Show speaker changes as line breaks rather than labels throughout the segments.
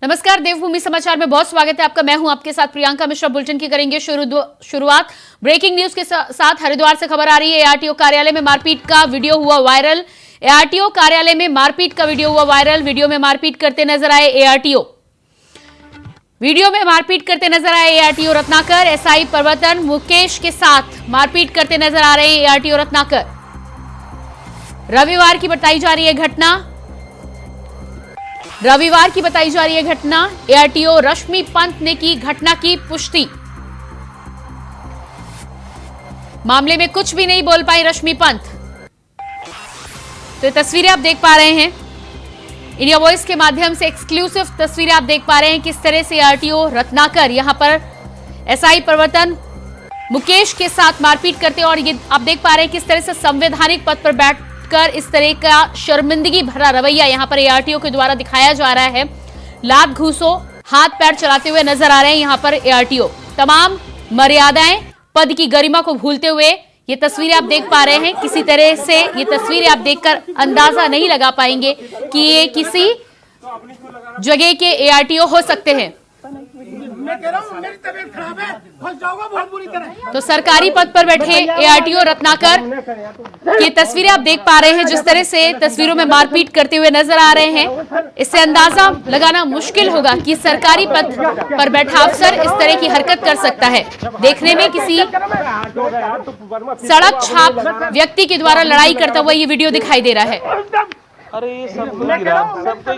नमस्कार, देवभूमि समाचार में बहुत स्वागत है आपका। मैं हूं आपके साथ प्रियंका मिश्रा। बुलेटिन की करेंगे शुरुआत ब्रेकिंग न्यूज के साथ। हरिद्वार से खबर आ रही है। एआरटीओ कार्यालय में मारपीट का वीडियो हुआ वायरल। एआरटीओ कार्यालय में मारपीट का वीडियो हुआ वायरल। वीडियो में मारपीट करते नजर आए एआरटीओ। वीडियो में मारपीट करते नजर आए एआरटीओ रत्नाकर। एसआई प्रवर्तन मुकेश के साथ मारपीट करते नजर आ रहे हैं एआरटीओ रत्नाकर। रविवार की बताई जा रही है घटना। एआरटीओ रश्मि पंत ने की घटना की पुष्टि। मामले में कुछ भी नहीं बोल पाई रश्मि पंत। तो ये तस्वीरें आप देख पा रहे हैं, इंडिया वॉइस के माध्यम से एक्सक्लूसिव तस्वीरें आप देख पा रहे हैं किस तरह से एआरटीओ रत्नाकर यहां पर एसआई प्रवर्तन मुकेश के साथ मारपीट करते हैं। और ये आप देख पा रहे हैं किस तरह से संवैधानिक पद पर बैठकर इस तरह का शर्मिंदगी भरा रवैया यहां पर एआरटीओ के द्वारा दिखाया जा रहा है। लात घूसो हाथ पैर चलाते हुए नजर आ रहे हैं यहां पर एआरटीओ। तमाम मर्यादाएं पद की गरिमा को भूलते हुए ये तस्वीरें आप देख पा रहे हैं। किसी तरह से ये तस्वीरें आप देखकर अंदाजा नहीं लगा पाएंगे कि ये किसी जगह के एआरटीओ हो सकते हैं।
मैं कह रहा हूं मेरी तबीयत खराब है, फंस जाऊंगा बहुत बुरी तरह।
तो सरकारी पद पर बैठे एआरटीओ रत्नाकर की तस्वीरें आप देख पा रहे हैं। जिस तरह से तस्वीरों में मारपीट करते हुए नजर आ रहे हैं, इससे अंदाजा लगाना मुश्किल होगा कि सरकारी पद पर बैठा अफसर इस तरह की हरकत कर सकता है। देखने में किसी सड़क छाप व्यक्ति के द्वारा लड़ाई करता हुआ ये वीडियो दिखाई दे रहा है।
अरे ये सबको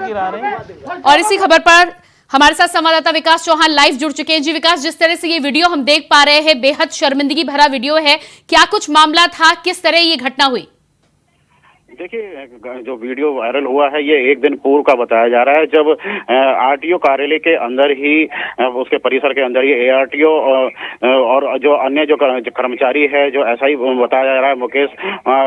गिरा रहे हैं।
और इसी खबर पर हमारे साथ संवाददाता विकास चौहान लाइव जुड़ चुके हैं। जी विकास, जिस तरह से ये वीडियो हम देख पा रहे हैं, बेहद शर्मिंदगी भरा वीडियो है। क्या कुछ मामला था, किस तरह ये घटना हुई?
देखिए, जो वीडियो वायरल हुआ है ये एक दिन पूर्व का बताया जा रहा है, जब आरटीओ कार्यालय के अंदर ही उसके परिसर के अंदर ही एआरटीओ और जो अन्य जो कर्मचारी है, जो एसआई बताया जा रहा है मुकेश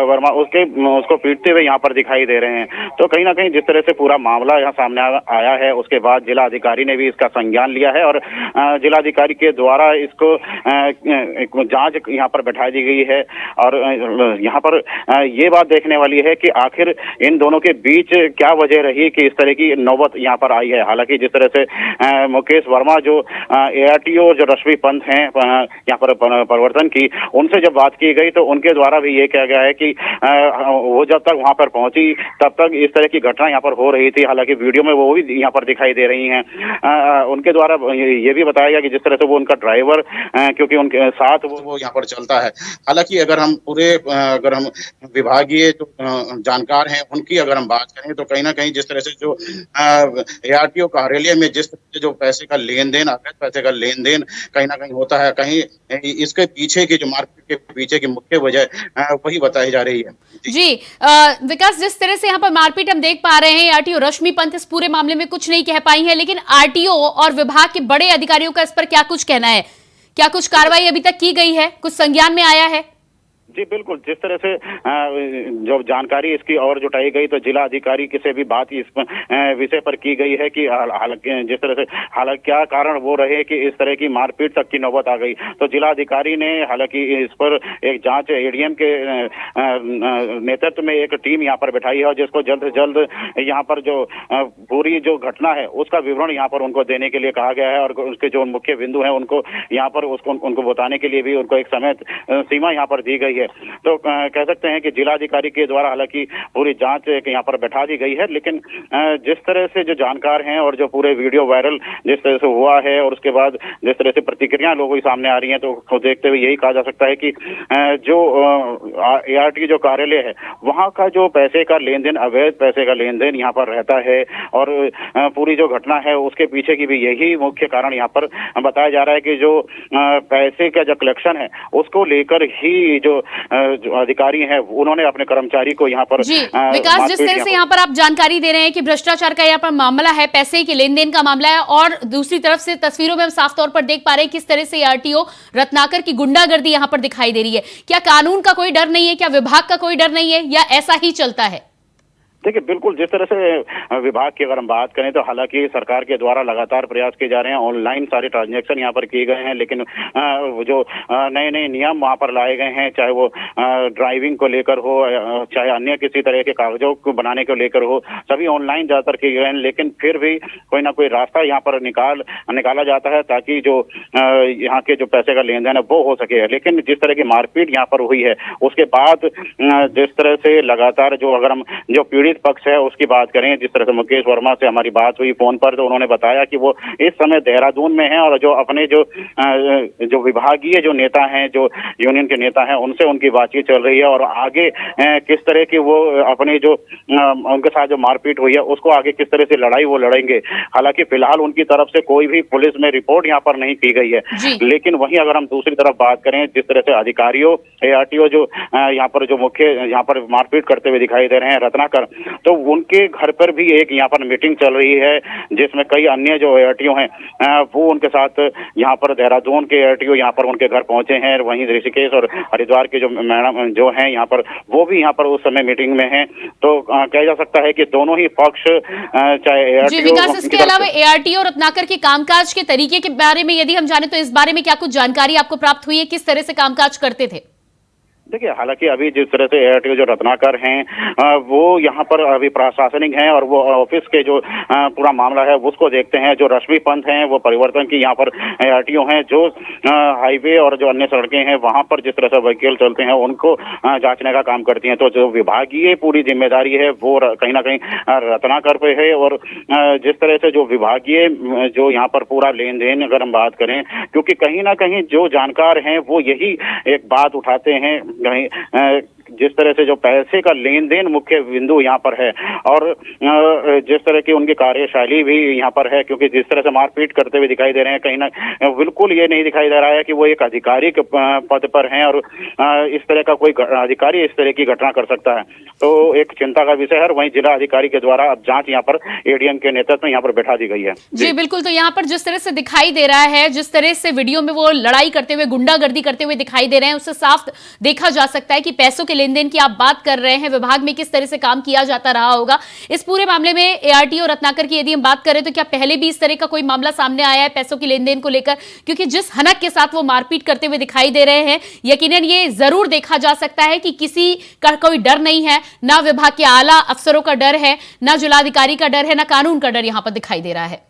वर्मा, उसको पीटते हुए यहाँ पर दिखाई ददे रहे हैं। तो कहीं ना कहीं जिस तरह से पूरा मामला यहाँ सामने आया है, उसके बाद जिला अधिकारी ने भी इसका संज्ञान लिया है और जिलाधिकारी के द्वारा इसको जांच यहाँ पर बैठा दी गई है। और यहाँ पर ये बात देखने वाली है कि आखिर इन दोनों के बीच क्या वजह रही कि इस तरह की नौबत यहाँ पर आई है। हालांकि जिस तरह से मुकेश वर्मा जो एआरटीओ जो रश्मि पंत हैं यहाँ पर प्रवर्तन की, उनसे जब बात की गई तो उनके द्वारा भी ये कहा गया है कि वो जब तक वहां पर पहुंची तब तक इस तरह की घटना यहाँ पर हो रही थी। हालांकि वीडियो में वो भी यहाँ पर दिखाई दे रही हैं। उनके द्वारा ये भी बताया गया कि जिस तरह से वो उनका ड्राइवर, क्योंकि उनके साथ वो यहाँ पर चलता है। हालांकि अगर हम विभागीय जो जानकार हैं उनकी अगर हम बात करें तो कहीं ना कहीं जिस तरह से जो एआरटीओ कार्यालय में जिस तरह से जो पैसे का लेन देन, अवैध पैसे का लेन देन कहीं ना कहीं होता है, कहीं इसके पीछे की जो मार्केट के पीछे की मुख्य वजह वही बताई जा रही है।
जी विकास, जिस तरह से यहाँ पर मारपीट हम देख पा रहे हैं, आरटीओ रश्मि पंत इस पूरे मामले में कुछ नहीं कह पाई है, लेकिन आरटीओ और विभाग के बड़े अधिकारियों का इस पर क्या कुछ कहना है? क्या कुछ कार्रवाई अभी तक की गई है, कुछ संज्ञान में आया है?
जी बिल्कुल, जिस तरह से जो जानकारी इसकी और जुटाई गई तो जिला अधिकारी से भी बात इस विषय पर की गई है कि हालांकि जिस तरह से क्या कारण वो रहे कि इस तरह की मारपीट तक की नौबत आ गई। तो जिला अधिकारी ने हालांकि इस पर एक जांच एडीएम के नेतृत्व में एक टीम यहाँ पर बैठाई है और जिसको जल्द से जल्द यहाँ पर जो पूरी जो घटना है उसका विवरण यहाँ पर उनको देने के लिए कहा गया है। और उसके जो मुख्य बिंदु है उनको यहाँ पर उनको बताने के लिए भी उनको एक समय सीमा यहाँ पर दी गई है। तो कह सकते हैं कि जिलाधिकारी के द्वारा हालांकि पूरी जांच यहाँ पर बैठा दी गई है, लेकिन जिस तरह से जो जानकार हैं और जो पूरे वीडियो वायरल जिस तरह से हुआ है और उसके बाद जिस तरह से प्रतिक्रियाएं लोगों की सामने आ रही हैं, तो देखते हुए यही कहा जा सकता है कि जो एआरटी जो कार्यालय है वहां का जो पैसे का लेन देन, अवैध पैसे का लेन देन यहाँ पर रहता है और पूरी जो घटना है उसके पीछे की भी यही मुख्य कारण यहाँ पर बताया जा रहा है कि जो पैसे का जो कलेक्शन है उसको लेकर ही जो अधिकारी हैं उन्होंने अपने कर्मचारी को यहाँ पर।
जी विकास, जिस तरह से यहाँ पर आप जानकारी दे रहे हैं कि भ्रष्टाचार का यहाँ पर मामला है, पैसे के लेन देन का मामला है, और दूसरी तरफ से तस्वीरों में हम साफ तौर पर देख पा रहे हैं किस तरह से आरटीओ रत्नाकर की गुंडागर्दी यहाँ पर दिखाई दे रही है। क्या कानून का कोई डर नहीं है? क्या विभाग का कोई डर नहीं है, या ऐसा ही चलता है?
देखिए, बिल्कुल जिस तरह से विभाग की अगर हम बात करें तो हालांकि सरकार के द्वारा लगातार प्रयास किए जा रहे हैं, ऑनलाइन सारे ट्रांजैक्शन यहाँ पर किए गए हैं, लेकिन जो नए नए नियम वहाँ पर लाए गए हैं, चाहे वो ड्राइविंग को लेकर हो, चाहे अन्य किसी तरह के कागजों को बनाने को लेकर हो, सभी ऑनलाइन ज्यादातर किए गए हैं। लेकिन फिर भी कोई ना कोई रास्ता यहाँ पर निकाला जाता है ताकि जो यहाँ के जो पैसे का लेन देन है वो हो सके। लेकिन जिस तरह की मारपीट यहाँ पर हुई है उसके बाद जिस तरह से लगातार जो अगर हम जो पीड़ित पक्ष है उसकी बात करें, जिस तरह से मुकेश वर्मा से हमारी बात हुई फोन पर, तो उन्होंने बताया कि वो इस समय देहरादून में हैं और जो अपने जो विभागीय जो नेता हैं, जो यूनियन के नेता हैं, उनसे उनकी बातचीत चल रही है और आगे किस तरह की वो अपने जो उनके साथ जो मारपीट हुई है उसको आगे किस तरह से लड़ाई वो लड़ेंगे। हालांकि फिलहाल उनकी तरफ से कोई भी पुलिस में रिपोर्ट यहाँ पर नहीं की गई है। लेकिन वहीं अगर हम दूसरी तरफ बात करें, जिस तरह से अधिकारियों ARTO जो यहाँ पर जो मुख्य यहाँ पर मारपीट करते हुए दिखाई दे रहे हैं रत्नाकर, तो उनके घर पर भी एक यहाँ पर मीटिंग चल रही है जिसमें कई अन्य जो ARTO हैं वो उनके साथ यहाँ पर देहरादून के ARTO यहाँ पर उनके घर पहुंचे हैं। वहीं ऋषिकेश और हरिद्वार के जो मैडम जो हैं यहाँ पर वो भी यहाँ पर उस समय मीटिंग में हैं। तो कहा जा सकता है कि दोनों ही पक्ष चाहे ARTO
जी विकास, इसके अलावा ARTO और रत्नाकर के कामकाज के तरीके के बारे में यदि हम जाने तो इस बारे में क्या कुछ जानकारी आपको प्राप्त हुई है, किस तरह से कामकाज करते थे?
देखिए, हालांकि अभी जिस तरह से ARTO जो रत्नाकर हैं वो यहाँ पर अभी प्रशासनिक हैं और वो ऑफिस के जो पूरा मामला है उसको देखते हैं। जो रश्मि पंत हैं वो परिवर्तन की यहाँ पर ARTO हैं, जो हाईवे और जो अन्य सड़कें हैं वहां पर जिस तरह से व्हीकल चलते हैं उनको जांचने का काम करती हैं। तो जो विभागीय पूरी जिम्मेदारी है वो कहीं ना कहीं रत्नाकर पे है। और जिस तरह से जो विभागीय जो यहाँ पर पूरा लेन देन अगर हम बात करें, क्योंकि कहीं ना कहीं जो जानकार हैं वो यही एक बात उठाते हैं, जिस तरह से जो पैसे का लेन देन मुख्य बिंदु यहाँ पर है और जिस तरह की उनकी कार्यशैली भी यहाँ पर है, क्योंकि जिस तरह से मारपीट करते हुए दिखाई दे रहे हैं, कहीं ना बिल्कुल ये नहीं दिखाई दे रहा है कि वो एक आधिकारिक पद पर हैं और इस तरह का कोई अधिकारी इस तरह की घटना कर सकता है। तो एक चिंता का विषय है। वहीं जिला अधिकारी के द्वारा अब जांच यहाँ पर ADM के नेतृत्व में यहाँ पर बैठा दी गई है।
जी बिल्कुल, तो यहाँ पर जिस तरह से दिखाई दे रहा है, जिस तरह से वीडियो में वो लड़ाई करते हुए, गुंडागर्दी करते हुए दिखाई दे रहे हैं, उससे साफ देखा जा सकता है कि पैसों के लेन देन की आप बात कर रहे हैं, विभाग में किस तरह से काम किया जाता रहा होगा। इस पूरे मामले में ARTO रत्नाकर की यदि हम बात करें तो क्या पहले भी इस तरह का कोई मामला सामने आया है पैसों के लेन देन को लेकर? क्योंकि जिस हनक के साथ वो मारपीट करते हुए दिखाई दे रहे हैं, यकीनन ये जरूर देखा जा सकता है कि किसी का कोई डर नहीं है, ना विभाग के आला अफसरों का डर है, ना जिलाधिकारी का डर है, ना कानून का डर यहां पर दिखाई दे रहा है।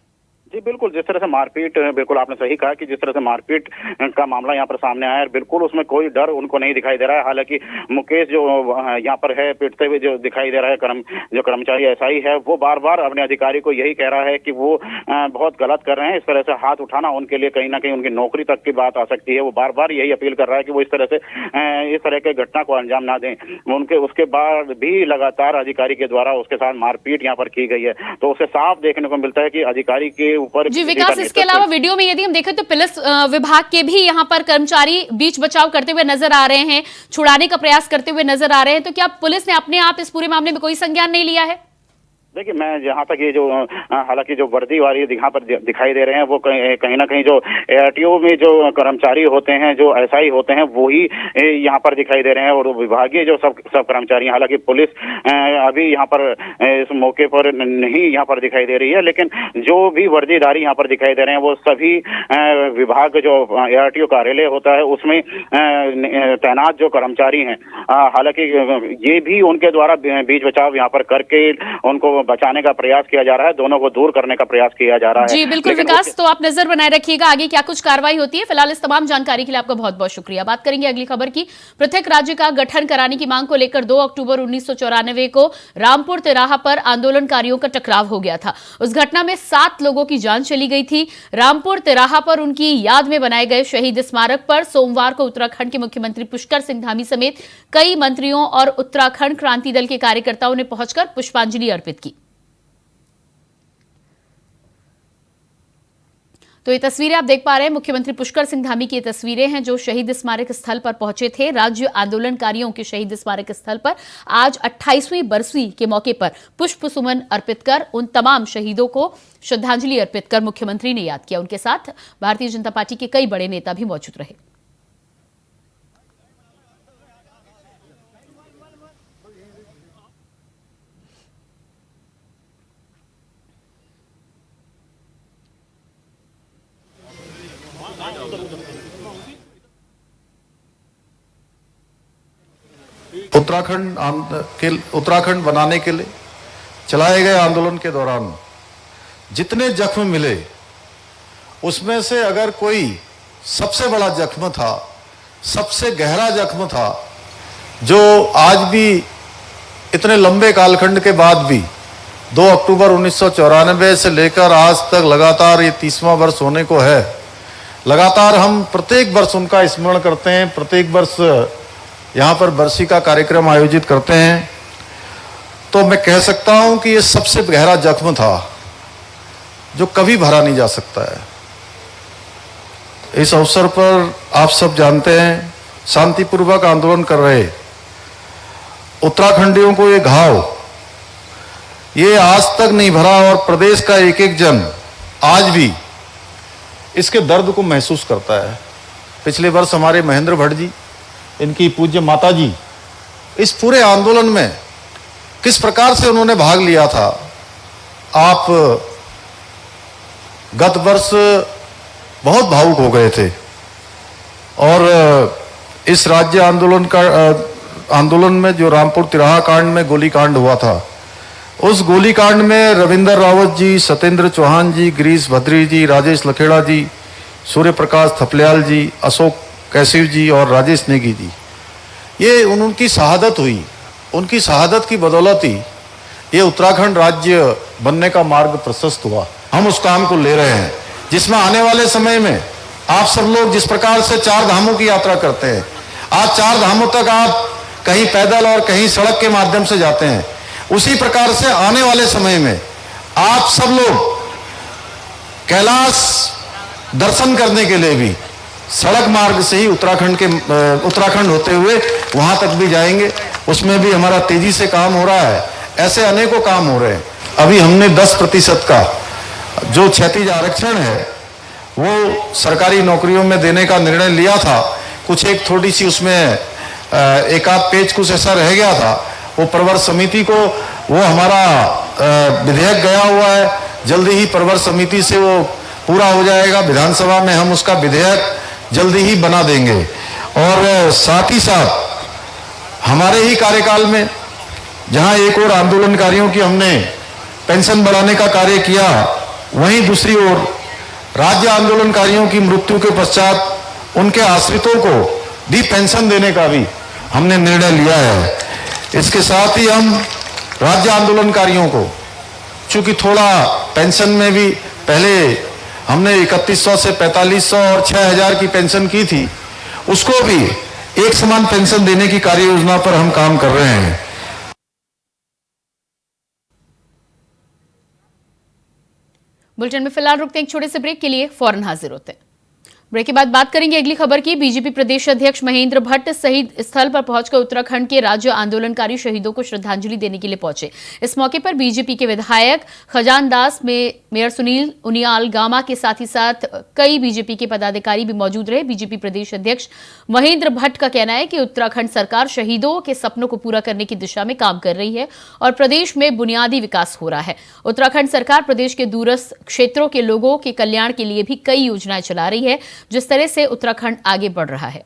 जी बिल्कुल, जिस तरह से मारपीट, बिल्कुल आपने सही कहा कि जिस तरह से मारपीट का मामला यहाँ पर सामने आया है, बिल्कुल उसमें कोई डर उनको नहीं दिखाई दे रहा है। हालांकि मुकेश जो यहाँ पर है पीटते हुए जो दिखाई दे रहा है, जो कर्मचारी SI है, वो बार बार अपने अधिकारी को यही कह रहा है कि वो बहुत गलत कर रहे हैं। इस तरह से हाथ उठाना उनके लिए कहीं ना कहीं उनकी नौकरी तक की बात आ सकती है। वो बार बार यही अपील कर रहा है कि वो इस तरह के घटना को अंजाम ना दें। उसके बाद भी लगातार अधिकारी के द्वारा उसके साथ मारपीट यहाँ पर की गई है, तो उसे साफ देखने को मिलता है कि अधिकारी के ऊपर।
जी विकास, इसके अलावा वीडियो में यदि हम देखें तो पुलिस विभाग के भी यहाँ पर कर्मचारी बीच बचाव करते हुए नजर आ रहे हैं, छुड़ाने का प्रयास करते हुए नजर आ रहे हैं। तो क्या पुलिस ने अपने आप इस पूरे मामले में कोई संज्ञान नहीं लिया है?
देखिए, मैं जहाँ तक ये जो हालांकि जो वर्दी वाली यहाँ पर दिखाई दे रहे हैं वो कहीं ना कहीं जो ARTO में जो कर्मचारी होते हैं, जो SI होते हैं, वो ही यहाँ पर दिखाई दे रहे हैं और विभागीय जो सब कर्मचारी। हालांकि पुलिस अभी यहाँ पर इस मौके पर नहीं यहाँ पर दिखाई दे रही है, लेकिन जो भी वर्दीधारी यहाँ पर दिखाई दे रहे हैं वो सभी विभाग जो ARTO कार्यालय होता है उसमें तैनात जो कर्मचारी हैं। हालांकि ये भी उनके द्वारा बीच बचाव यहाँ पर करके उनको बचाने का प्रयास किया जा रहा है, दोनों को दूर करने का प्रयास किया जा रहा है।
जी बिल्कुल विकास, तो आप नजर बनाए रखिएगा आगे क्या कुछ कार्रवाई होती है। फिलहाल इस तमाम जानकारी के लिए आपका बहुत बहुत शुक्रिया। बात करेंगे अगली खबर की। पृथक राज्य का गठन कराने की मांग को लेकर 2 अक्टूबर 1994 को रामपुर तिराहा पर आंदोलनकारियों का टकराव हो गया था। उस घटना में 7 लोगों की जान चली गई थी। रामपुर तिराहा पर उनकी याद में बनाए गए शहीद स्मारक पर सोमवार को उत्तराखंड के मुख्यमंत्री पुष्कर सिंह धामी समेत कई मंत्रियों और उत्तराखंड क्रांति दल के कार्यकर्ताओं ने पहुंचकर पुष्पांजलि अर्पित की। तो ये तस्वीरें आप देख पा रहे हैं, मुख्यमंत्री पुष्कर सिंह धामी की ये तस्वीरें हैं जो शहीद स्मारक स्थल पर पहुंचे थे। राज्य आंदोलनकारियों के शहीद स्मारक स्थल पर आज 28वीं बरसी के मौके पर पुष्प सुमन अर्पित कर उन तमाम शहीदों को श्रद्धांजलि अर्पित कर मुख्यमंत्री ने याद किया। उनके साथ भारतीय जनता पार्टी के कई बड़े नेता भी मौजूद रहे।
उत्तराखंड बनाने के लिए चलाए गए आंदोलन के दौरान जितने जख्म मिले उसमें से अगर कोई सबसे बड़ा जख्म था, सबसे गहरा जख्म था, जो आज भी इतने लंबे कालखंड के बाद भी 2 अक्टूबर 1994 से लेकर आज तक लगातार ये 30वां वर्ष होने को है। लगातार हम प्रत्येक वर्ष उनका स्मरण करते हैं, प्रत्येक वर्ष यहाँ पर बरसी का कार्यक्रम आयोजित करते हैं। तो मैं कह सकता हूँ कि ये सबसे गहरा जख्म था जो कभी भरा नहीं जा सकता है। इस अवसर पर आप सब जानते हैं, शांतिपूर्वक आंदोलन कर रहे उत्तराखंडियों को ये घाव ये आज तक नहीं भरा और प्रदेश का एक एक जन आज भी इसके दर्द को महसूस करता है। पिछले वर्ष हमारे महेंद्र भट्ट जी, इनकी पूज्य माता जी, इस पूरे आंदोलन में किस प्रकार से उन्होंने भाग लिया था, आप गत वर्ष बहुत भावुक हो गए थे। और इस राज्य आंदोलन में जो रामपुर तिराहा कांड में गोलीकांड हुआ था, उस गोलीकांड में रविंदर रावत जी, सत्येंद्र चौहान जी, गिरीश भद्री जी, राजेश लखेड़ा जी, सूर्य प्रकाश थपलियाल जी, अशोक कैसिव जी और राजेश नेगी जी, ये उनकी शहादत हुई। उनकी शहादत की बदौलत ही ये उत्तराखंड राज्य बनने का मार्ग प्रशस्त हुआ। हम उस काम को ले रहे हैं जिसमें आने वाले समय में आप सब लोग जिस प्रकार से 4 धामों की यात्रा करते हैं, आज 4 धामों तक आप कहीं पैदल और कहीं सड़क के माध्यम से जाते हैं, उसी प्रकार से आने वाले समय में आप सब लोग कैलाश दर्शन करने के लिए भी सड़क मार्ग से ही उत्तराखंड होते हुए वहां तक भी जाएंगे। उसमें भी हमारा तेजी से काम हो रहा है। ऐसे अनेकों काम हो रहे हैं। अभी हमने 10% का जो क्षैतिज आरक्षण है वो सरकारी नौकरियों में देने का निर्णय लिया था। कुछ एक थोड़ी सी उसमें एक आध पेज कुछ ऐसा रह गया था, वो प्रवर समिति को, वो हमारा विधेयक गया हुआ है, जल्दी ही प्रवर समिति से वो पूरा हो जाएगा। विधानसभा में हम उसका विधेयक जल्दी ही बना देंगे। और साथ ही साथ हमारे ही कार्यकाल में जहां एक और आंदोलनकारियों की हमने पेंशन बढ़ाने का कार्य किया, वहीं दूसरी ओर राज्य आंदोलनकारियों की मृत्यु के पश्चात उनके आश्रितों को भी पेंशन देने का भी हमने निर्णय लिया है। इसके साथ ही हम राज्य आंदोलनकारियों को, चूंकि थोड़ा पेंशन में भी पहले हमने 3100 से 4500 और 6000 की पेंशन की थी, उसको भी एक समान पेंशन देने की कार्य योजना पर हम काम कर रहे हैं।
बुलेटिन में फिलहाल रुकते हैं एक छोटे से ब्रेक के लिए, फौरन हाजिर होते हैं। ब्रेक के बाद बात करेंगे अगली खबर की। बीजेपी प्रदेश अध्यक्ष महेंद्र भट्ट शहीद स्थल पर पहुंचकर उत्तराखंड के राज्य आंदोलनकारी शहीदों को श्रद्धांजलि देने के लिए पहुंचे। इस मौके पर बीजेपी के विधायक खजान दास, मेयर सुनील उनियाल गामा के साथ ही साथ कई बीजेपी के पदाधिकारी भी मौजूद रहे। बीजेपी प्रदेश अध्यक्ष महेंद्र भट्ट का कहना है कि उत्तराखंड सरकार शहीदों के सपनों को पूरा करने की दिशा में काम कर रही है और प्रदेश में बुनियादी विकास हो रहा है। उत्तराखंड सरकार प्रदेश के दूरस्थ क्षेत्रों के लोगों के कल्याण के लिए भी कई योजनाएं चला रही है। जिस तरह से उत्तराखंड आगे बढ़ रहा है,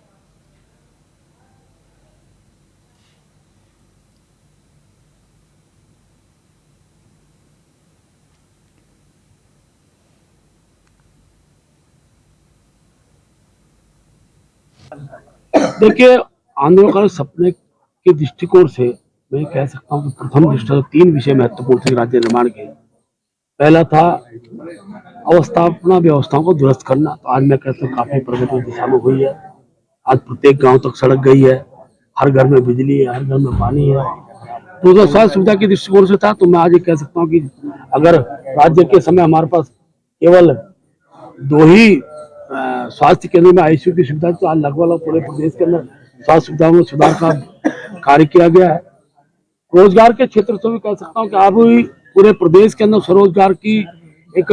देखिए, आंदोलनकारी सपने के दृष्टिकोण से मैं कह सकता हूं कि प्रथम दृष्टि 3 विषय महत्वपूर्ण थे राज्य निर्माण के। पहला था अवस्थापना व्यवस्थाओं को दुरुस्त करना। तो आज मैं कहता हूँ काफी प्रगति दिशा में हुई है। आज प्रत्येक गांव तक सड़क गई है, हर घर में बिजली है, हर घर में पानी है। तो जो स्वास्थ्य सुविधा के दृष्टिकोण से था, तो मैं आज ये कह सकता हूँ कि अगर राज्य के समय हमारे पास केवल 2 ही स्वास्थ्य केंद्र में ICU की सुविधा, तो आज लगभग पूरे प्रदेश के अंदर स्वास्थ्य सुविधाओं में सुधार का कार्य किया गया है। रोजगार के क्षेत्र से भी कह सकता हूँ कि अब पूरे प्रदेश के अंदर स्वरोजगार की एक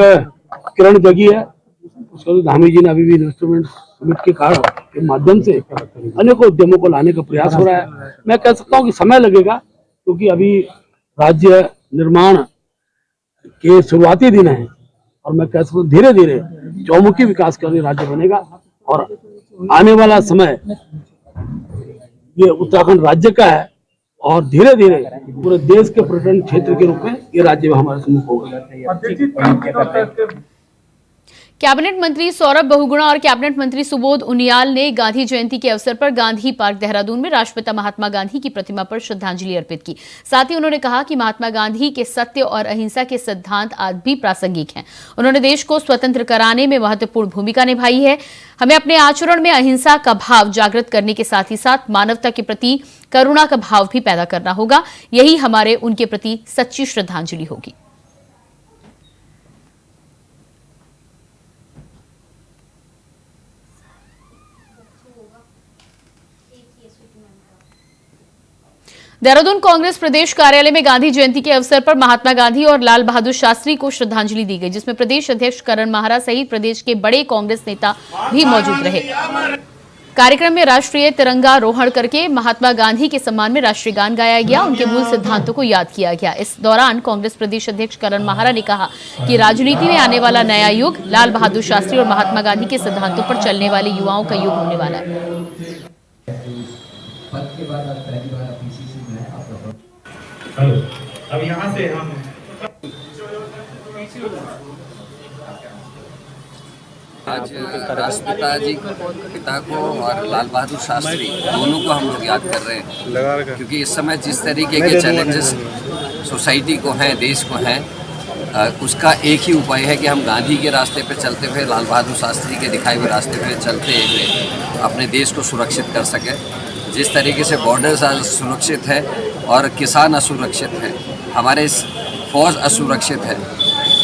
किरण जगी है। उसका धामी जी ने अभी भी इन्वेस्टमेंट समिट के माध्यम से अनेकों उद्यमों को लाने का प्रयास हो रहा है। मैं कह सकता हूँ कि समय लगेगा, क्योंकि अभी राज्य निर्माण के शुरुआती दिन है और मैं कह सकता हूँ धीरे धीरे चौमुखी विकास का राज्य बनेगा और आने वाला समय ये उत्तराखंड राज्य का है और धीरे धीरे पूरे देश के पर्यटन क्षेत्र के रूप में ये राज्य में हमारे सम्मुख होगा।
कैबिनेट मंत्री सौरभ बहुगुणा और कैबिनेट मंत्री सुबोध उनियाल ने गांधी जयंती के अवसर पर गांधी पार्क देहरादून में राष्ट्रपिता महात्मा गांधी की प्रतिमा पर श्रद्धांजलि अर्पित की। साथ ही उन्होंने कहा कि महात्मा गांधी के सत्य और अहिंसा के सिद्धांत आज भी प्रासंगिक हैं। उन्होंने देश को स्वतंत्र कराने में महत्वपूर्ण भूमिका निभाई है। हमें अपने आचरण में अहिंसा का भाव जागृत करने के साथ ही साथ मानवता के प्रति करुणा का भाव भी पैदा करना होगा। यही हमारे उनके प्रति सच्ची श्रद्धांजलि होगी। देहरादून कांग्रेस प्रदेश कार्यालय में गांधी जयंती के अवसर पर महात्मा गांधी और लाल बहादुर शास्त्री को श्रद्धांजलि दी गई, जिसमें प्रदेश अध्यक्ष करण माहरा सहित प्रदेश के बड़े कांग्रेस नेता भी मौजूद रहे। कार्यक्रम में राष्ट्रीय तिरंगा रोहण करके महात्मा गांधी के सम्मान में राष्ट्रीय गान गाया गया, उनके मूल सिद्धांतों को याद किया गया। इस दौरान कांग्रेस प्रदेश अध्यक्ष करण माहरा ने कहा कि राजनीति में आने वाला नया युग लाल बहादुर शास्त्री और महात्मा गांधी के सिद्धांतों पर चलने वाले युवाओं का युग होने वाला है।
अब यहाँ से हम
आज राष्ट्रपिता जी पिता को और लाल बहादुर शास्त्री दोनों को हम लोग याद कर रहे हैं, क्योंकि इस समय जिस तरीके के चैलेंजेस सोसाइटी को हैं, देश को हैं, उसका एक ही उपाय है कि हम गांधी के रास्ते पे चलते हुए, लाल बहादुर शास्त्री के दिखाए हुए रास्ते पे चलते हुए अपने देश को सुरक्षित कर सकें। जिस तरीके से बॉर्डर्स आज सुरक्षित है और किसान असुरक्षित है, हमारे फौज असुरक्षित है।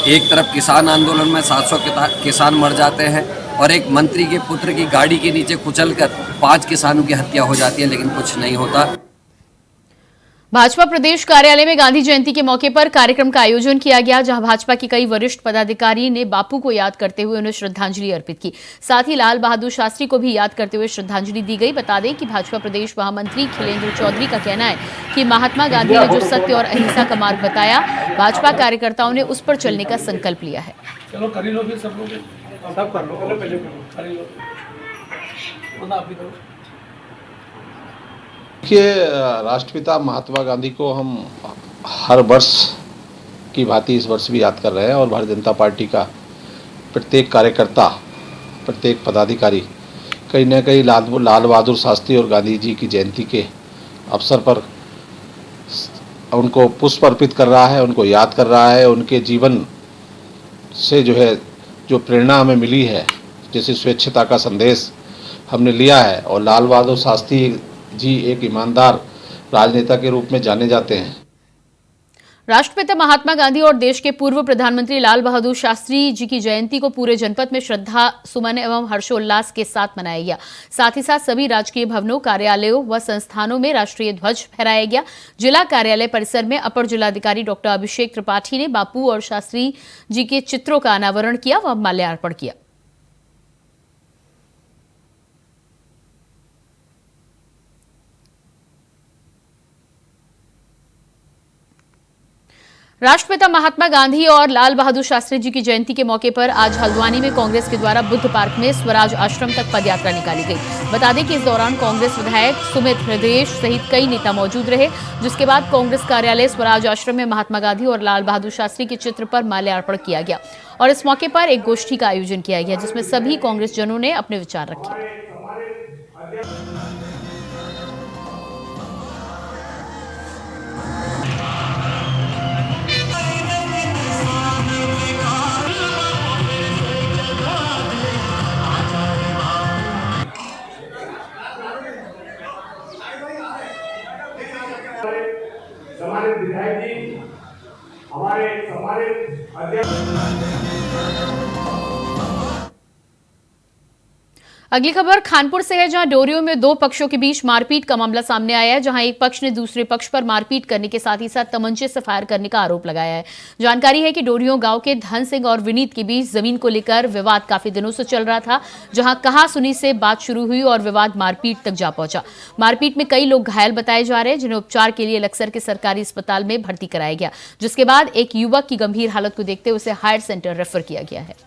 एक तरफ किसान आंदोलन में 700 किसान मर जाते हैं और एक मंत्री के पुत्र की गाड़ी के नीचे कुचलकर 5 किसानों की हत्या हो जाती है, लेकिन कुछ नहीं होता।
भाजपा प्रदेश कार्यालय में गांधी जयंती के मौके पर कार्यक्रम का आयोजन किया गया, जहां भाजपा के कई वरिष्ठ पदाधिकारी ने बापू को याद करते हुए उन्हें श्रद्धांजलि अर्पित की। साथ ही लाल बहादुर शास्त्री को भी याद करते हुए श्रद्धांजलि दी गई। बता दें कि भाजपा प्रदेश महामंत्री खिलेंद्र चौधरी का कहना है कि महात्मा गांधी ने जो सत्य और अहिंसा का मार्ग बताया, भाजपा कार्यकर्ताओं ने उस पर चलने का संकल्प लिया है।
चलो कर लो, सब लोग सब कर लो, पहले लो।
देखिए, राष्ट्रपिता महात्मा गांधी को हम हर वर्ष की भांति इस वर्ष भी याद कर रहे हैं और भारतीय जनता पार्टी का प्रत्येक कार्यकर्ता, प्रत्येक पदाधिकारी कहीं न कहीं लाल बहादुर शास्त्री और गांधी जी की जयंती के अवसर पर उनको पुष्प अर्पित कर रहा है, उनको याद कर रहा है। उनके जीवन से जो प्रेरणा हमें मिली है, जैसे स्वेच्छता का संदेश हमने लिया है, और लाल बहादुर शास्त्री जी एक ईमानदार राजनेता के रूप में जाने जाते हैं।
राष्ट्रपिता महात्मा गांधी और देश के पूर्व प्रधानमंत्री लाल बहादुर शास्त्री जी की जयंती को पूरे जनपद में श्रद्धा सुमन एवं हर्षोल्लास के साथ मनाया गया। साथ ही साथ सभी राजकीय भवनों, कार्यालयों व संस्थानों में राष्ट्रीय ध्वज फहराया गया। जिला कार्यालय परिसर में अपर जिलाधिकारी डॉक्टर अभिषेक त्रिपाठी ने बापू और शास्त्री जी के चित्रों का अनावरण किया व माल्यार्पण किया। राष्ट्रपिता महात्मा गांधी और लाल बहादुर शास्त्री जी की जयंती के मौके पर आज हल्द्वानी में कांग्रेस के द्वारा बुद्ध पार्क में स्वराज आश्रम तक पदयात्रा निकाली गई। बता दें कि इस दौरान कांग्रेस विधायक सुमित हृदय सहित कई नेता मौजूद रहे, जिसके बाद कांग्रेस कार्यालय स्वराज आश्रम में महात्मा गांधी और लाल बहादुर शास्त्री के चित्र पर माल्यार्पण किया गया और इस मौके पर एक गोष्ठी का आयोजन किया गया, जिसमें सभी कांग्रेस जनों ने अपने विचार रखे।
हमारे विधायक जी, हमारे
अगली खबर खानपुर से है, जहां डोरियों में दो पक्षों के बीच मारपीट का मामला सामने आया है, जहां एक पक्ष ने दूसरे पक्ष पर मारपीट करने के साथ ही साथ तमंचे से फायर करने का आरोप लगाया है। जानकारी है कि डोरियों गांव के धन सिंह और विनीत के बीच जमीन को लेकर विवाद काफी दिनों से चल रहा था, जहां कहा-सुनी से बात शुरू हुई और विवाद मारपीट तक जा पहुंचा। मारपीट में कई लोग घायल बताए जा रहे हैं, जिन्हें उपचार के लिए लक्सर के सरकारी अस्पताल में भर्ती कराया गया, जिसके बाद एक युवक की गंभीर हालत को देखते उसे हायर सेंटर रेफर किया गया है।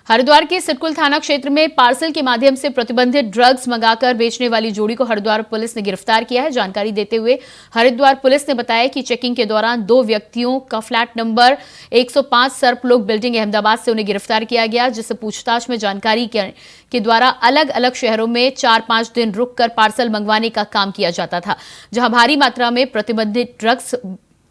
हरिद्वार के सिटकुल थाना क्षेत्र में पार्सल के माध्यम से प्रतिबंधित ड्रग्स मंगाकर बेचने वाली जोड़ी को हरिद्वार पुलिस ने गिरफ्तार किया है। जानकारी देते हुए हरिद्वार पुलिस ने बताया कि चेकिंग के दौरान 2 व्यक्तियों का flat number 105 Sarpalok building Ahmedabad से उन्हें गिरफ्तार किया गया, जिससे पूछताछ में जानकारी के द्वारा अलग अलग शहरों में 4-5 दिन रुककर पार्सल मंगवाने का काम किया जाता था, जहां भारी मात्रा में प्रतिबंधित ड्रग्स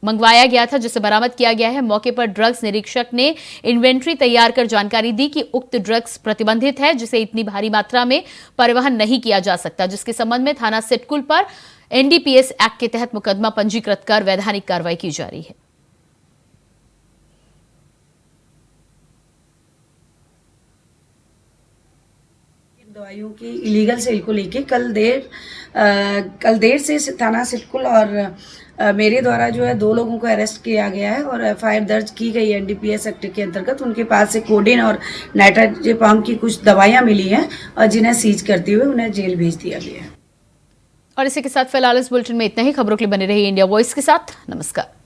मंगवाया गया था, जिसे बरामद किया गया है। मौके पर ड्रग्स निरीक्षक ने इन्वेंट्री तैयार कर जानकारी दी कि उक्त ड्रग्स प्रतिबंधित है, जिसे इतनी भारी मात्रा में परिवहन नहीं किया जा सकता, जिसके संबंध में थाना सिटकुल पर एनडीपीएस एक्ट के तहत मुकदमा पंजीकृत कर वैधानिक कार्रवाई की जा रही है।
दवाइयों की इलीगल सेल को लेके कल देर से थाना सिटकुल और मेरे द्वारा जो है 2 लोगों को अरेस्ट किया गया है और एफआईआर दर्ज की गई है एनडीपीएस एक्ट के अंतर्गत। उनके पास से कोडेन और नाइट्रोजेपाम की कुछ दवाइयां मिली हैं और जिन्हें सीज करते हुए उन्हें जेल भेज दिया गया है।
और इसी के साथ फिलहाल इस बुलेटिन में इतना ही। खबरों के लिए बने रहिए इंडिया वॉइस के साथ। नमस्कार।